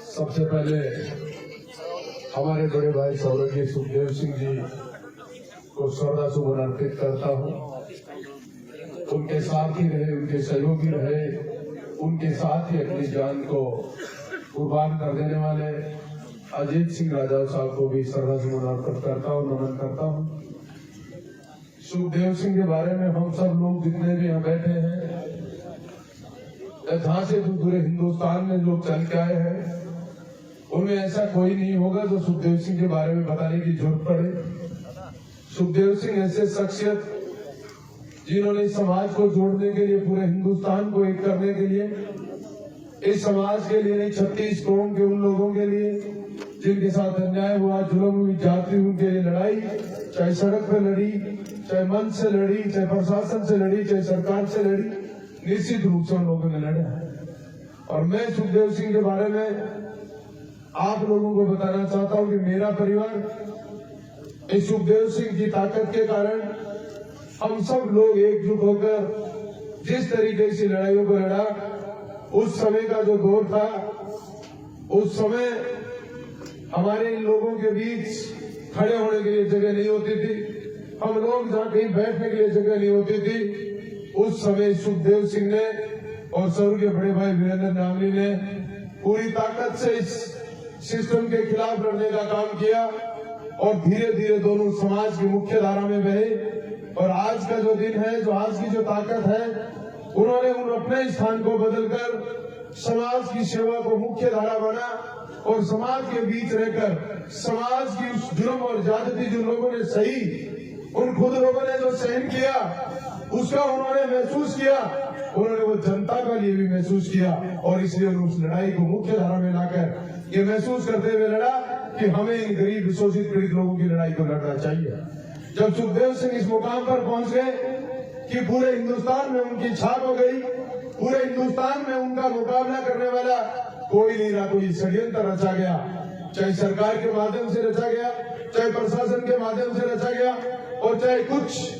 सबसे पहले हमारे बड़े भाई स्वर्गीय सुखदेव सिंह जी को श्रद्धासुमन अर्पित करता हूँ। उनके साथ ही रहे, उनके सहयोगी रहे, उनके साथ ही अपनी जान को कुर्बान कर देने वाले अजीत सिंह राजा साहब को भी श्रद्धासुमन अर्पित करता हूँ, नमन करता हूँ। सुखदेव सिंह के बारे में हम सब लोग जितने भी यहाँ बैठे हैं, जहाँ से पूरे हिंदुस्तान में लोग चल के आए हैं, उनमें ऐसा कोई नहीं होगा जो सुखदेव सिंह के बारे में बताने की जरूरत पड़े। सुखदेव सिंह ऐसे शख्सियत जिन्होंने समाज को जोड़ने के लिए, पूरे हिंदुस्तान को एक करने के लिए, इस समाज के लिए नहीं 36 करोड़ के उन लोगों के लिए जिनके साथ अन्याय हुआ, जुल्म हुई, जाति हुई, उनके लिए लड़ाई, चाहे सड़क पे लड़ी, चाहे मन से लड़ी, चाहे प्रशासन से लड़ी, चाहे सरकार से लड़ी, निश्चित रूप से उन लोगों ने लड़ा है। और मैं सुखदेव सिंह के बारे में आप लोगों को बताना चाहता हूं कि मेरा परिवार इस सुखदेव सिंह की ताकत के कारण हम सब लोग एकजुट होकर जिस तरीके से लड़ाइयों को लड़ा, उस समय का जो दौर था, उस समय हमारे इन लोगों के बीच खड़े होने के लिए जगह नहीं होती थी, हम लोग जहाँ कहीं बैठने के लिए जगह नहीं होती थी, उस समय सुखदेव सिंह ने और स्वर्गीय बड़े भाई वीरेंद्र नांगली ने पूरी ताकत से इस सिस्टम के खिलाफ लड़ने का काम किया और धीरे धीरे दोनों समाज की मुख्य धारा में बहे। और आज का जो दिन है, जो आज की जो ताकत है, उन्होंने उन अपने स्थान को बदलकर समाज की सेवा को मुख्य धारा बना और समाज के बीच रहकर समाज की उस जुर्म और ज्यादती जो लोगों ने सही, उन खुद लोगों ने जो सहन किया, उसका उन्होंने महसूस किया, उन्होंने वो जनता का लिए भी महसूस किया और इसलिए उस लड़ाई को मुख्य धारा में लाकर ये महसूस करते हुए लड़ा कि हमें इन गरीब शोषित पीड़ित लोगों की लड़ाई को लड़ना चाहिए। जब सुखदेव सिंह इस मुकाम पर पहुंच गए कि पूरे हिंदुस्तान में उनकी छाप हो गई, पूरे हिंदुस्तान में उनका मुकाबला करने वाला कोई नहीं रहा, कोई षड्यंत्र रचा गया, चाहे सरकार के माध्यम से रचा गया, चाहे प्रशासन के माध्यम से रचा गया और चाहे कुछ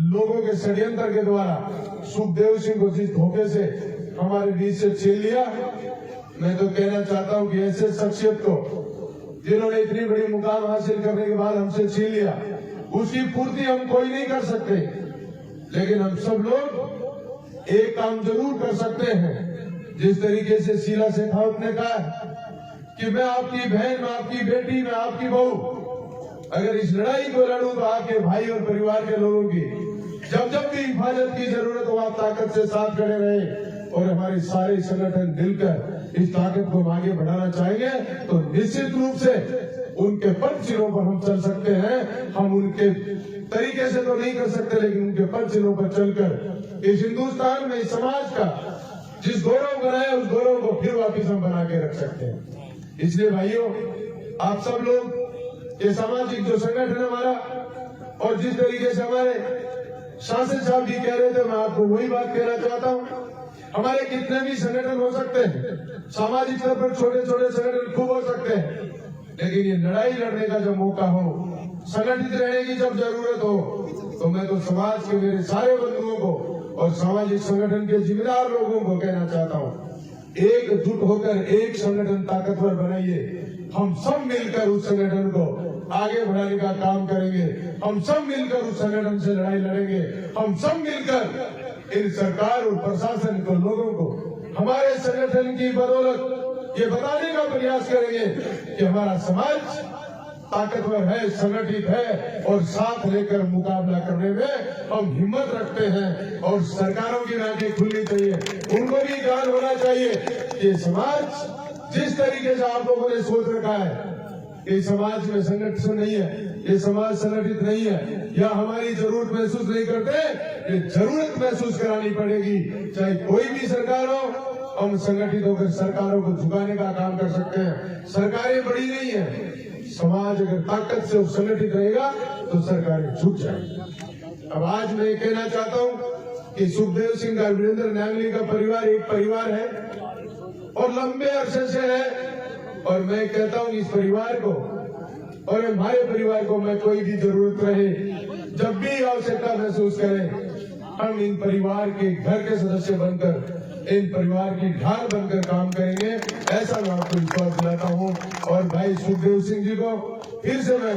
लोगों के षड्यंत्र के द्वारा सुखदेव सिंह को जिस धोखे से हमारे बीच से छीन लिया। मैं तो कहना चाहता हूं कि ऐसे शख्सियत को जिन्होंने इतनी बड़ी मुकाम हासिल करने के बाद हमसे छीन लिया, उसकी पूर्ति हम कोई नहीं कर सकते, लेकिन हम सब लोग एक काम जरूर कर सकते हैं। जिस तरीके से शीला शेखावत ने कहा कि मैं आपकी बहन, मैं आपकी बेटी, मैं आपकी बहू, अगर इस लड़ाई को लड़ूं तो आपके भाई और परिवार के लोगों की जब जब भी हिफाजत की जरूरत हो, आप ताकत से साथ खड़े रहे और हमारे सारे संगठन मिलकर इस ताकत को आगे बढ़ाना चाहेंगे तो निश्चित रूप से उनके पद चिन्हों पर हम चल सकते हैं। हम उनके तरीके से तो नहीं कर सकते, लेकिन उनके पद चिन्हों पर चलकर इस हिंदुस्तान में इस समाज का जिस गौरव बनाया, उस गौरव को फिर वापिस हम बना के रख सकते हैं। इसलिए भाइयों, आप सब लोग ये सामाजिक जो संगठन है हमारा, और जिस तरीके से हमारे शासन साहब जी कह रहे थे, मैं आपको वही बात कहना चाहता हूँ। हमारे कितने भी संगठन हो सकते हैं, सामाजिक स्तर पर छोटे छोटे संगठन खूब हो सकते हैं, लेकिन ये लड़ाई लड़ने का जब मौका हो, संगठित रहने की जब जरूरत हो, तो मैं तो समाज के मेरे सारे बंधुओं को और सामाजिक संगठन के जिम्मेदार लोगों को कहना चाहता हूँ, एकजुट होकर एक संगठन ताकतवर बनाइए। हम सब मिलकर उस संगठन को आगे बढ़ाने का काम करेंगे, हम सब मिलकर उस संगठन से लड़ाई लड़ेंगे, हम सब मिलकर इन सरकार और प्रशासन को, लोगों को हमारे संगठन की बदौलत ये बताने का प्रयास करेंगे कि हमारा समाज ताकतवर है, संगठित है और साथ लेकर मुकाबला करने में हम हिम्मत रखते हैं। और सरकारों की आंखें खुलनी चाहिए, उनको भी ज्ञान होना चाहिए कि समाज जिस तरीके से आप लोगों ने सोच रखा है, ये समाज में संगठन नहीं है, ये समाज संगठित नहीं है, या हमारी जरूरत महसूस नहीं करते, ये जरूरत महसूस करानी पड़ेगी। चाहे कोई भी सरकार हो, हम संगठित होकर सरकारों को झुकाने का काम कर सकते हैं। सरकारें बड़ी नहीं है, समाज अगर ताकत से संगठित रहेगा तो सरकारें झुक जाएंगी। अब आज मैं कहना चाहता हूं कि सुखदेव सिंह का, वीरेंद्र नांगली का परिवार एक परिवार है और लंबे अरसे से है। और मैं कहता हूं इस परिवार को और हमारे परिवार को, मैं कोई भी जरूरत रहे, जब भी आवश्यकता महसूस करें, हम इन परिवार के घर के सदस्य बनकर इन परिवार की ढाल बनकर काम करेंगे, ऐसा मैं आपको विश्वास दिलाता हूं। और भाई सुखदेव सिंह जी को फिर से मैं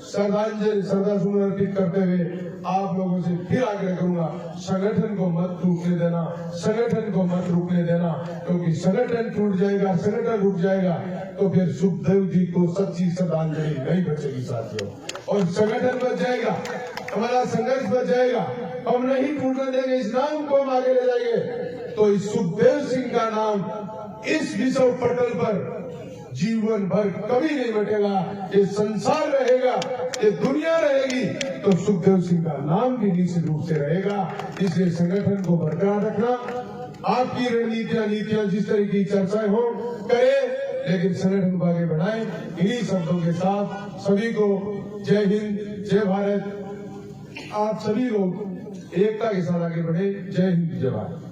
श्रद्धासुमन अर्पित करते हुए आप लोगों से फिर आग्रह करूंगा, संगठन को मत टूटने देना, संगठन को मत रुकने देना, क्योंकि संगठन टूट जाएगा, संगठन रुक जाएगा तो फिर सुखदेव जी को सच्ची श्रद्धांजलि नहीं बचेगी साथियों। और संगठन बच जाएगा, हमारा संघर्ष बच जाएगा, हम नहीं टूटने देंगे, इस नाम को हम आगे ले जाएंगे तो इस सुखदेव सिंह का नाम इस विश्व पटल पर जीवन भर कभी नहीं मिटेगा। ये संसार रहेगा, ये दुनिया रहेगी तो सुखदेव सिंह का नाम भी निश्चित रूप से रहेगा। इसलिए संगठन को बरकरार रखना, आपकी रणनीतियां नीतियां जिस तरह की चर्चाएं हो करें, लेकिन संगठन को आगे बढ़ाएं। इन्हीं शब्दों के साथ सभी को जय हिंद, जय भारत। आप सभी लोग एकता के साथ आगे बढ़े। जय हिंद, जय भारत।